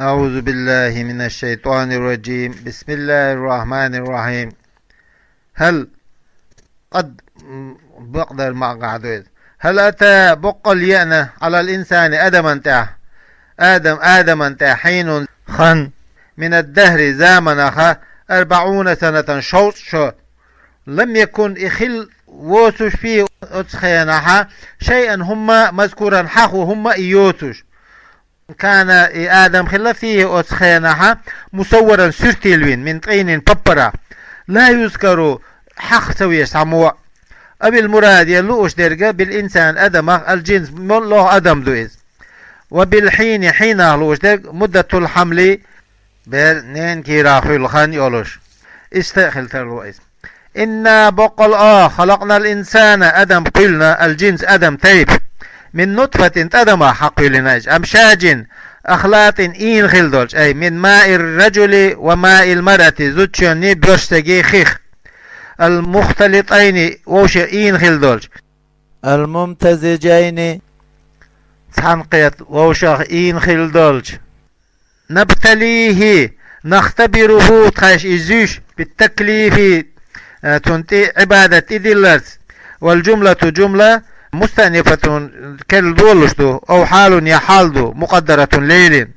أعوذ بالله من الشيطان الرجيم. بسم الله الرحمن الرحيم. هل قد بقدر ما قعدت هل أتى بقل يأنا على الإنسان آدم أنت حين خن من الدهر زامن 40 سنة شو لم يكن إخل ووسش فيه أتخينها شيئا هم مذكورا حقو هم إيوتش كان آدم خلا فيه أتخينها مصورا سرتيلوين من طين ببرا لا يذكر حق سوية سموع أبي المراد يلوش درجة بالإنسان أدم الجنس الله أدم دويز وبالحين حين أهلوش درجة مدة الحمل بنين كيراخي الخان يولوش استأخل تلوئيز إنا بقل خلقنا الإنسان أدم قلنا الجنس أدم تيب من نطفة أدم حق لناج أمشاج أخلاط إين خلدولج أي من ماء الرجل وماء المرأة زوجيني بيشتغي خيخ المختلطين وش إين خلدولج الممتزجين تنقيت ووشخ إين خلدولج نبتليه نختبره تخش إزيش بالتكليف تنتي عبادة إذلرس والجملة جملة مستأنفة كالدولشتو أو حال يحالدو مقدرة ليل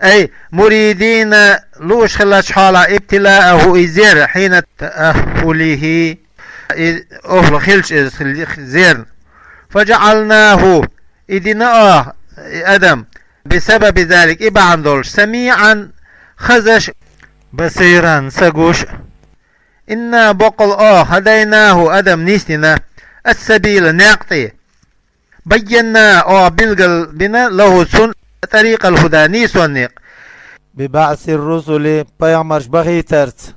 أي مريدين لوش خلاش حالا ابتلاءه إزير حين تأهله أهل خلش زير فجعلناه إذنا أدم بسبب ذلك إبعان دولش سميعا خزش بصيرا سقوش إنا بقل هديناه أدم نيستنا السبيل ناقطي بينا بلغل بنا له سن طريق الهدى نيس والنيق ببعث الرسل بيغمرش بغي ترت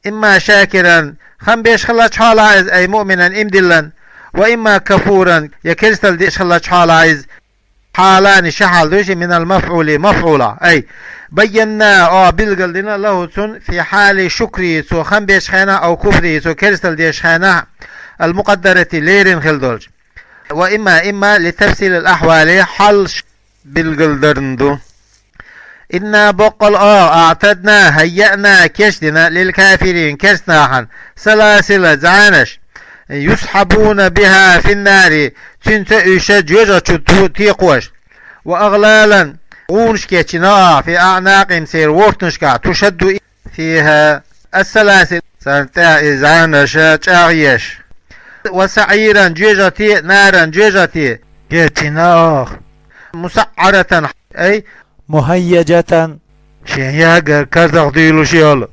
إما شاكرا خم بيش خلاش حالا أي مؤمنا إمدلا وإما كفورا يكرستل ديش خلاش حالا حالان شحال دوش من المفعول مفعولا أي بينا بلغل دينا له سن في حال شكري سو خم بيش خانا أو كفري سو كرستل ديش خانا المقدرة ليرين خلدولج وإما لتفصيل الأحوال حلش بالقلدرندو إنا بقل أعتدنا هيئنا كشدنا للكافرين كشناحا سلاسل زعانش يسحبون بها في النار تنتأشد يجد تيقوش وأغلالا غونش كيتنا في أعناقهم سير وورتنشكا تشد فيها السلاسل سنتا زعانش تاغيش وسعيرا جيجتي نارا جيجتي كيتنا مسعرة أي مهيجة شياغا كرزق ديلو شيال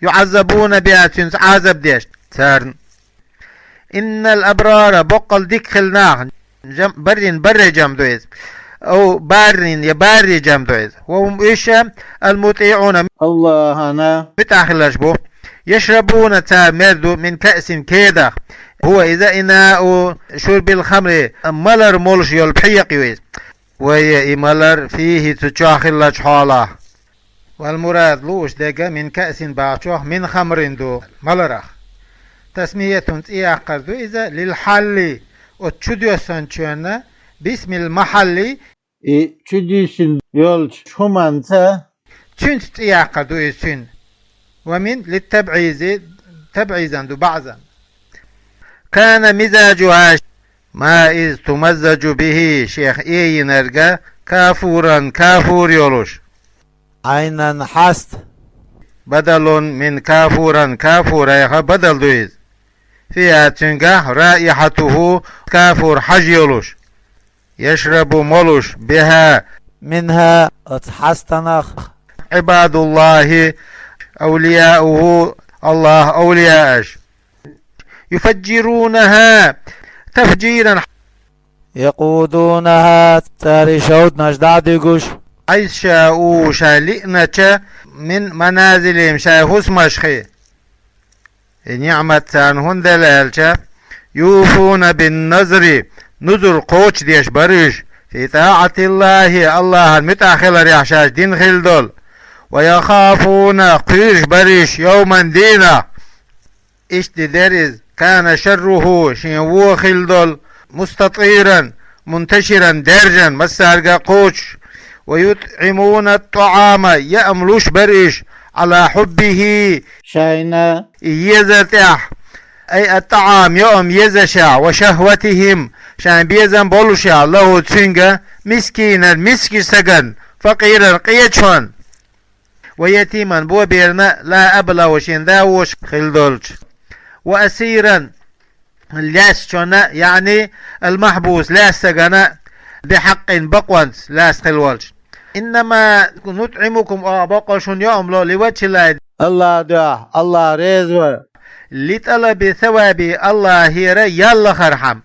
يعذبون بها تنس عذب ديش سارن إن الأبرار بقل ديك خلناخ بر جمدويز أو بارين يباري جمدويز وهم إيش المطيعون الله أنا بتاخلش بو يشربون تامردو من كأس كيدا هو إذا إناء شرب الخمر ملر مولش يلبحيق يويز وهي ملر فيه تشاخل حاله والمراد لوش دقا من كأس باعشوه من خمر دو ملرخ تسمية تياقردو إذا للحل وتشدو سنشونا باسم المحل تشديشن يولش شمانتا تشنت تياقردو إسن ومن للتبعيز تبعيزا دو بعضا كان مزاجها ما إذ تمزج به شيخ إيه نرجع كافورا كافور يولوش عينا حست بدل من كافورا كافورا بدل دويز فيها تنجح رائحته كافور حج يولوش يشرب مولوش بها منها اتحستنخ عباد الله أولياؤه الله أولياءش يفجرونها تفجيرا يقودونها تاري شود نجدع ديقوش عيس شاءوا شالئنا من منازلهم شاهوس مشخي نعمة هن دلالشا يوفون بالنظر نظر قوش ديش بريش في طاعة الله المتأخل ريحشاش دين خلدول ويخافون قيش بريش يوما دينا اشتدرز كان شره شنو خلدول مستطيرا منتشرا درجا مسارقا قوش ويطعمون الطعام يأملوش بريش على حبه شاينا يزتح أي الطعام يوم يزشع وشهوتهم شان بيزن بولشع له تسنجا مسكينا مسكي سجن فقيرا قيتشون ويتيما بو بيرنا لا أبلا وشين داوش خلدولش وأسيرا لاس شونا يعني المحبوس لاس سجنا بحق بقوانس لاس خلولش إنما نطعمكم بقشون يوم لو لوجه الله الله دعا الله رزوه لطلب ثواب الله هيرا يلا خرحم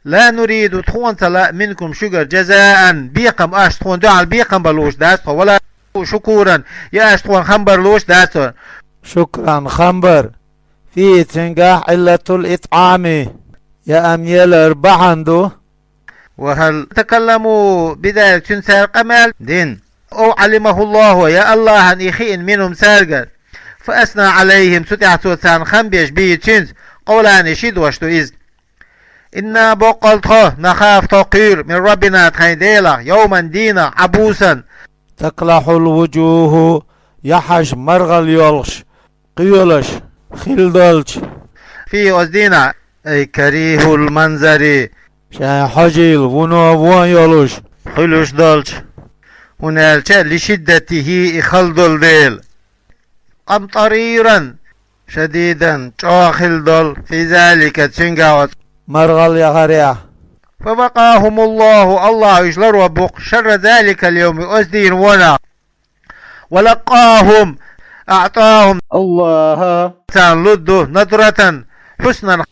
لا نريد تخون تلا منكم شجر جزاء بيقم اش تخون دعا بيقم بلوش داس ولا شكورا يا اش تخون خمبر لوش داس شكرا خمبر في تنجح علة الإطعام يا أميل أربعندو وهل تكلموا بذلك تنسى قمال دين أو علمه الله يا الله أن يخين منهم سارقر فأثنى عليهم ستع ثان خمبيش بيتشنز قولان شد وشتو إذ إنا بقلتخ نخاف تقير من ربنا تخيديلا يوما دينا عبوسا تقلح الوجوه يحش مرغل يولش قيولش خلدولش في أزدينا أي كريه المنظر شاي حجيل ونوفون يولش خلوش دولش هنالك لشدته خلدل ديل قمطريرا شديدا جاخل دول في ذلك تسنقاوت مرغل يغريا فبقاهم الله يشلر وبق شر ذلك اليوم أزدين ونا ولقاهم أعطاهم الله تان لده نظرة حسنا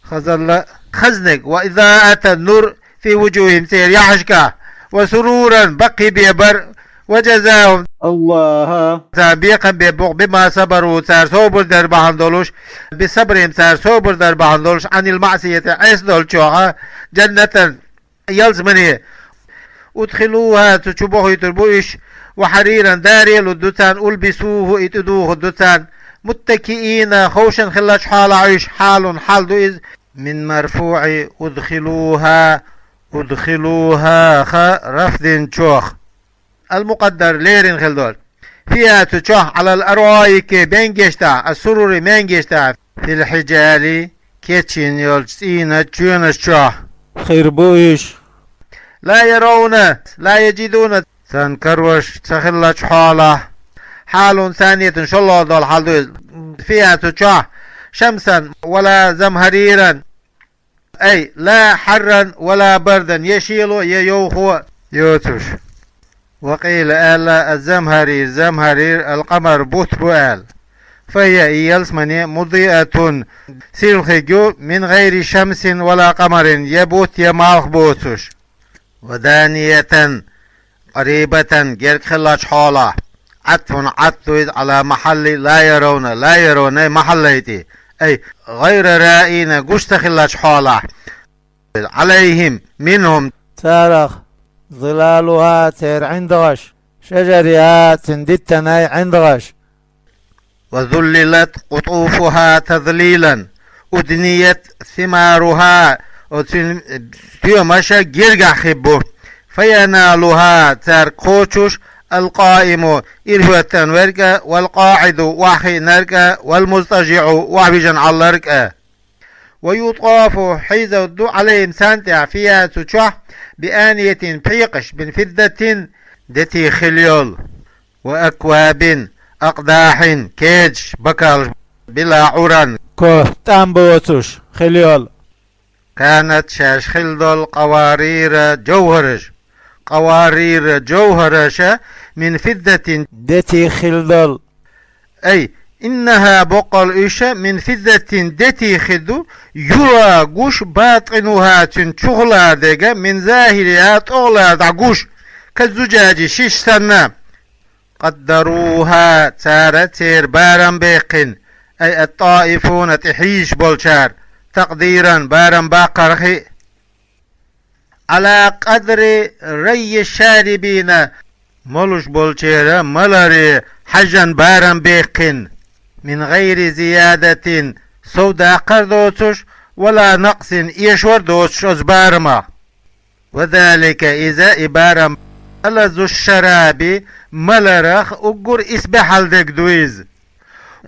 خزنك وإضاءة النور في وجوههم سير يحشكا وسرورا بقي بيبر وجزاهم الله سابقا ببق بما صبروا سار صبر در بحندولوش بصبرهم سار صبر در بحندولوش عن المعصية عيس دول شوها جنة يلزمني ادخلوها تشبوه يتربوش وحريرا داري للدتان ألبسوه اتدوه الدتان متكئين خوشا خلاش حال عيش حال دوئز من مرفوع ادخلوها رفض شوخ المقدر ليرين خلدول فيها تشوح على الأروايك بنجشتا السرور منجشتا في الحجال كيتشين يلسين تشون الشوح خير بويش لا يرون لا يجدون تنكروش تخلش حالة حال ثانية إن شاء الله دول حال فيها تشوح شمسا ولا زمهريرا أي لا حرا ولا بردا يشيلو ييوخو يوتش وقيل آل الزمهرير القمر بوت بوال فهي إيالس مني مضيئة سيرخيجو من غير شمس ولا قمر يبوت يمالخ بوتش ودانية قريبة جيرك خلاش حولا عطف على محل لا يرون محليتي أي غير رائين قشت خلاش حولا عليهم منهم تارخ ظلالها تير عندغش شجرها تندتناي عندغش وذللت قطوفها تذليلا أدنيت ثمارها تيومشا جرقع خبو فينالها تار قوتش القائم إرهوة ورقة والقاعد واحي نرقة والمضطجع وحبجا على الرقة ويطاف حيث الدو عليهم سانتع فيها تشوح بآنية بيقش من فضة دتي خليول وأكواب أقداح كيج بكال بلا عران كو تامبوتش خليول كانت شاش خلدول قوارير جوهرش من فضة دتي خلدل أي إنها بقل إيشا من فضة دتي خدو يرى قوش باطنها تنشغلا ديگا من ظاهرها تغلا دعقوش كالزجاج شيش سنة قدروها تارتير بارم بيقن أي الطائفون تحيش بولشار تقديرا بارم باقرخي على قدر ري الشاربين ملوش بولشيرا ملاري حجا بارم بيقن من غير زيادة سودا قردوتش ولا نقص يشور دوتش أزبارما وذلك إذا إبارم ذو الشراب ملرخ أقر إسبح الدك دويز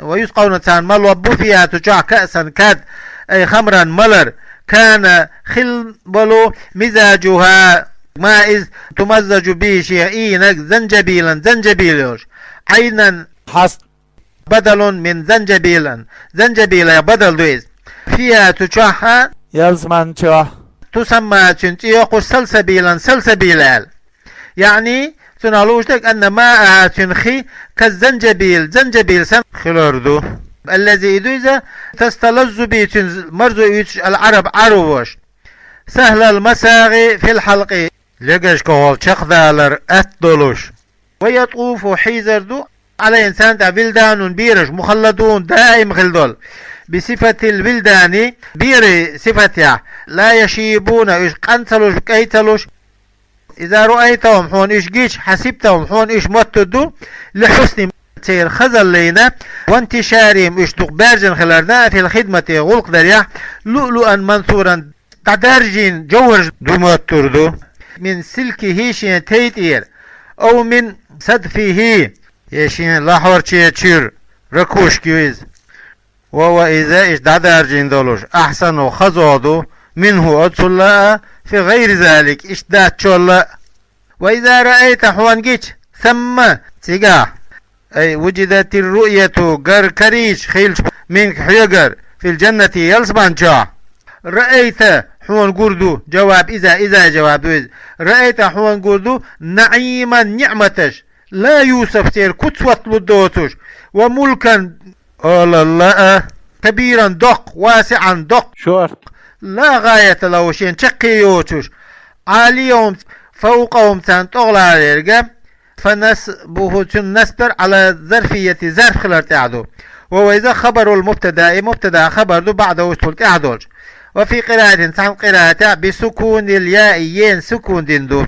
ويسقون تان ملوبو فيها تجع كأسا كاد أي خمرا ملر كان خلبلو مزاجها مائز تمزج به شيئينك زنجبيلوش عينا حص بدل من زنجبيل بدل دويز فيها تجعها يلزمان چه تسمى تنتيق سلسبيلال يعني تنالوشتك أن ماءها تنخي زنجبيل سن خلردو الذي إذا تستلذ به مرزو العرب عروش سهل المساغي في الحلق لقش كهول شخذالر أتدلوش ويطوف حيزردو على إنسان بلدان بيرش مخلدون دائم خلدول بصفة البلدان بيري صفتها لا يشيبون إيش قنتلوش كيتلوش إذا رأيتهم حون إيش جيش حسبتهم حون إيش متدو لحسن سير خزل لينا وانتشارهم إيش تقبارجن خلالنا في الخدمة غلق دريا لؤلؤا منثورا تدرجين جورج دمتردو من سلكه شين تيتير أو من صدفه يشين لاحور تشير ركوش كيويز وهو إذا إيش دادرجين دولوش أحسن خزودو منه أدسل في غير ذلك إيش دات شول وإذا رأيت حوانجيش ثم تيجا أي وجدت الرؤية قر كريش خيل من حيقر في الجنة يلسبان جا رأيت حوان قردو جواب إذا جواب دويز رأيت حوان قردو نعيما نعمتش لا يوسف تير كتوة لدوتش وملكا الله كبيرا دق واسعا دق شور لا غاية له شين تشقيوتش عاليهم فوقهم تغلى على فنسبه نسبر على ظرفية ظرف خلال تعدو وهو إذا خبر مبتدا خبر دو بعده وصول تعدوش وفي قراءة سعن قراءة بسكون الياء ين سكون دندو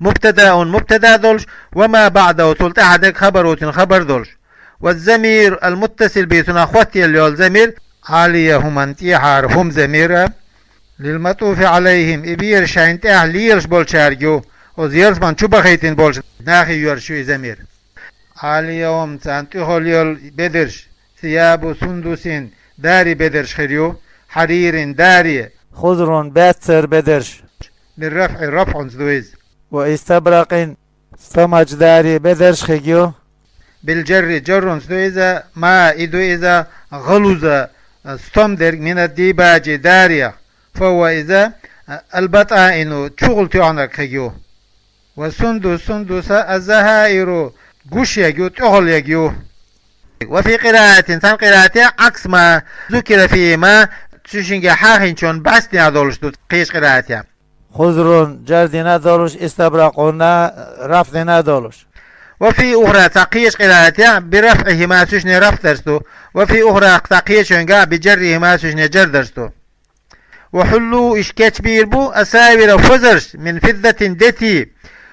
مبتدا دولش وما بعده وصول تعدك خبر دولش والزمير المتصل بيتنا أخوتي اللي هو الزمير عليهم انتحار هم زميرة للمطوف عليهم إبير شاين تاه ليرش بولشارجو وزيرس من شبه خيتين بولش ناخي يرشوي زمير عليهم تانتحو ليل بدرش ثياب سندوسين داري بدرش خريو حرير داري خضر باتر بدرش رفع دويز واستبرق سمج داري بدرش خيجيو بالجر جرون إذا ما إذا غلوز ستمدر من الديباج داريا فهو إذا البطائن شغل تعنك خيو وسندس الزهائر قش يجو تغل يجو وفي قراءة عكس ما ذكر فيما تشنج حاخن شون باسني هذولش قيش قراءتها خضر جردنا دولش استبرقنا رفضنا دولش وفي أخرى تقيش قراءتها برفعهما سجن رفع درستو وفي أخرى تقيشنها بجرهما سجن جر درستو وحلو إشكاش بيربو أساور فزرش من فضة دتي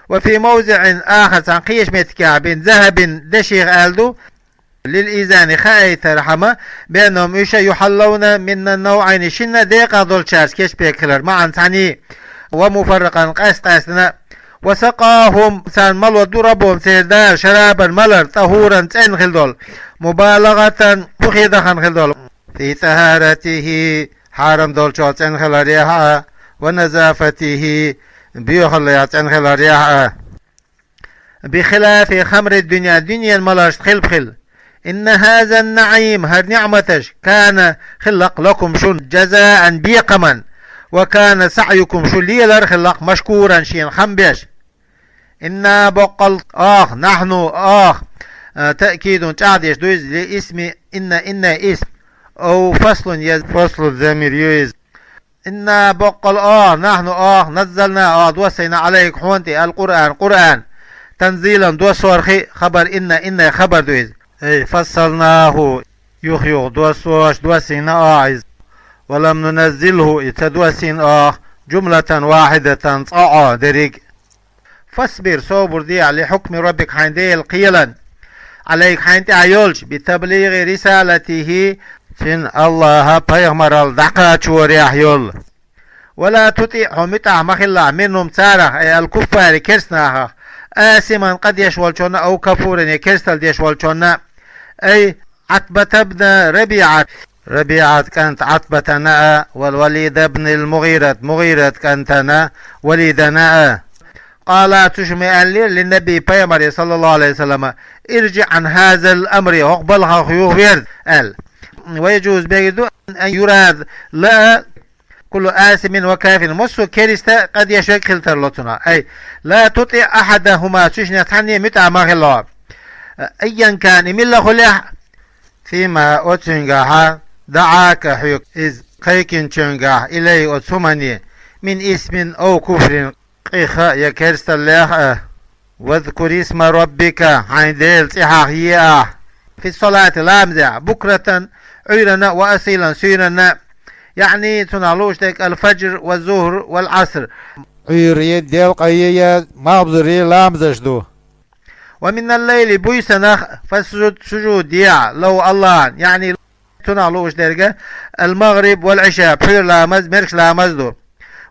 وفي موضع آخر تنقيش متكع بين ذهب دشيغ آلدو للإيزان خائت رحمة بأنهم إيشا يحلون من النوعين شنة ديقا دولشارس كيش بيكلر معا تعني ومفرقا قاسنا وسقاهم سان ملو دربهم سيدار شرابا ملر طهورا تنخل دول مبالغة فخيدة خنخل دول في طهارته حرم دول شو تنخل ريحة ونزافته بيخل تنخل ريحة بخلاف خمر الدنيا الملرش خل إن هذا النعيم هر نعمتش كان خلق لكم شن جزاء بيقما وكان سعيكم شو ليلر خلق مشكورا شين خمبيش إنا بقل نحن تأكيد تعديش دويز لاسم إن اسم أو فصل الزمير يوز إنا بقل نحن نزلنا دوسينا عليك حوانتي القرآن تنزيلا دوسورخي خبر إن خبر دويز أي فصلناه يخيو دوسينا عايز ولم ننزله يتدوسين جملة واحدة دريق فاصبر صبر دي على حكم ربك حينديل قيلا عليك حينتي عيولش بتبليغ رسالته سن الله بيغمر الدقات وريح يول ولا تطيعهم متع مخلا منهم تارة أي الكفار كرسناها آسما قد يشول شونا أو كفورا يكرستل يشول شونا أي عتبة بن ربيعة. ربيعة كانت عتبة ناء، والوليد بن مغيرة كانت ناء وليد ناء. قال تشمي للنبي بيامر صلى الله عليه وسلم ارجع عن هذا الأمر واقبلها خيوخ بيرد قال. ويجوز بيدو أن يراد لا كل آثم وكافر مسو كريستا قد يشكل ترلتنا أي لا تطيع أحدهما تشني تحني متع مغلا أيا كان من خلح فيما أتنجها دعاك حيوك إذ قيكن تنجح إليه أتسمني من اسم أو كفر قيخا يكرست الله واذكر اسم ربك عند التحاهية في الصلاة لامزع بكرة عيرنا وأصيلا سيرنا يعني تنعلوش تك الفجر والظهر والعصر عير يديل قيية مابزري لامزش دو. ومن الليل بيسنخ فسجد سجود يا لو الله يعني تنعلوش درجة المغرب والعشاء بحير لامز مركش لامز دو.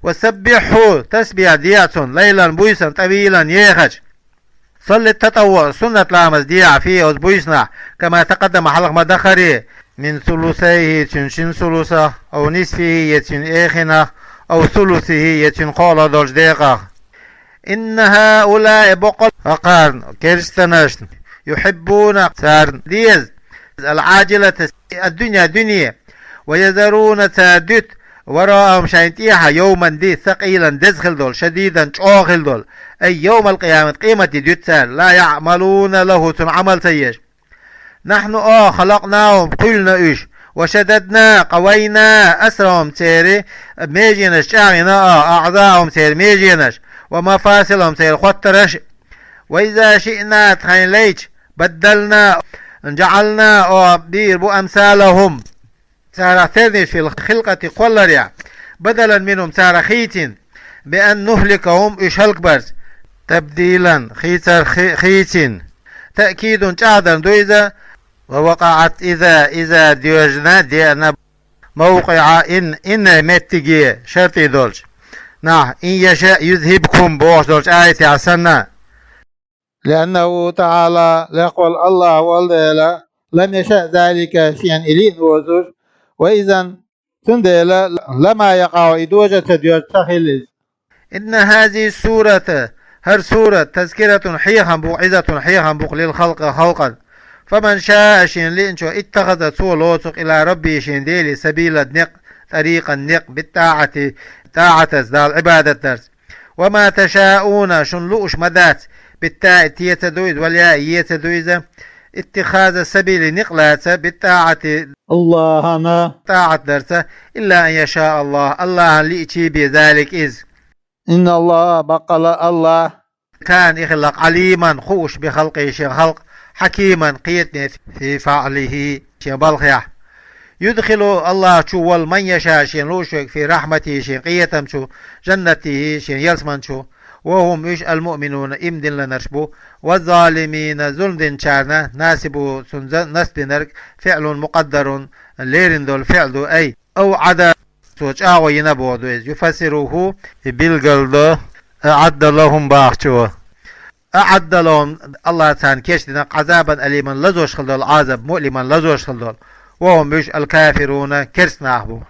وسبحوا تسبيح دياتون ليلا بويسا طويلا يخش. صلي التطوع سنة لامز ديا فيه بويسنا كما تقدم حلق مدخري من ثلثيه تنشن ثلثة أو نصفه يتن إيخنة أو ثلثه يتن قول دولج ديقة. إن هؤلاء بقل فقارن كرستنشن يحبون سارن ديز العاجلة الدنيا دنيا ويذرون تادت وراءهم شاينتيها يوما دي ثقيلا دزخل دول شديدا شوخل دول أي يوم القيامة قيمة ديوتسان لا يعملون له تنعمل سيش. نحن خلقناهم قلنا إيش وشددنا قوينا أسرهم تيري ميجينش شاغنا أعضاهم تيري ميجينش ومفاصلهم تيري خطرش. وإذا شئنا تخين ليش بدلنا جعلنا بيربو أمثالهم سارة ثرنش في الخلقة قلريا بدلا منهم سارة خيتين بأن نهلكهم إيش هلكبرز تبديلا خيتر خيتين تأكيد شعدا دويزا. ووقعت إذا ديوجنا دينا موقع إن متجي شرطي دولش. نعم إن يشاء يذهبكم بوش دولش آية عسنا لأنه تعالى يقول الله والله لم يشاء ذلك شيئا إلين وزوج وإذا تندل لما يقع إدوجة ديوج تخيل. إن هذه السورة هر سورة تذكرة حيها بوعظة حيها بوق للخلق خلقا فمن شاء شين لإنشو اتخذ سولوتك إلى ربي شين ديلي سبيل النق طريق النق بالطاعة طاعة ذا العبادة درس. وما تشاءون شن لؤش مدات بالتاء تيتدويد والياء يتدويد اتخاذ السبيل نقلات بالطاعة الله أنا طاعة درس إلا أن يشاء الله لإتي بذلك إذ إن الله بقل الله كان يخلق عليما خوش بخلقه شيء خلق حكيما قيتني في فعله شيء بلخيح. يدخل الله شو من يشاء شيء لوشك في رحمته شيء قيتم شو جنته شيء يلسمن شو وهم إيش المؤمنون إمدن لنرشبو والظالمين ظلم شارنا ناسبو نسب نرك فعل مقدر ليرن دول فعل أي أو عدا سوچ آغو ينبو دويز يفسروه بالقلد أعد لهم باخشو أعد لهم الله تعالى كيشتنا عذابا أليما لزوش خلدول عذاب مؤلما لزوش خلدول وهم مش الكافرون كرسنا أحبو.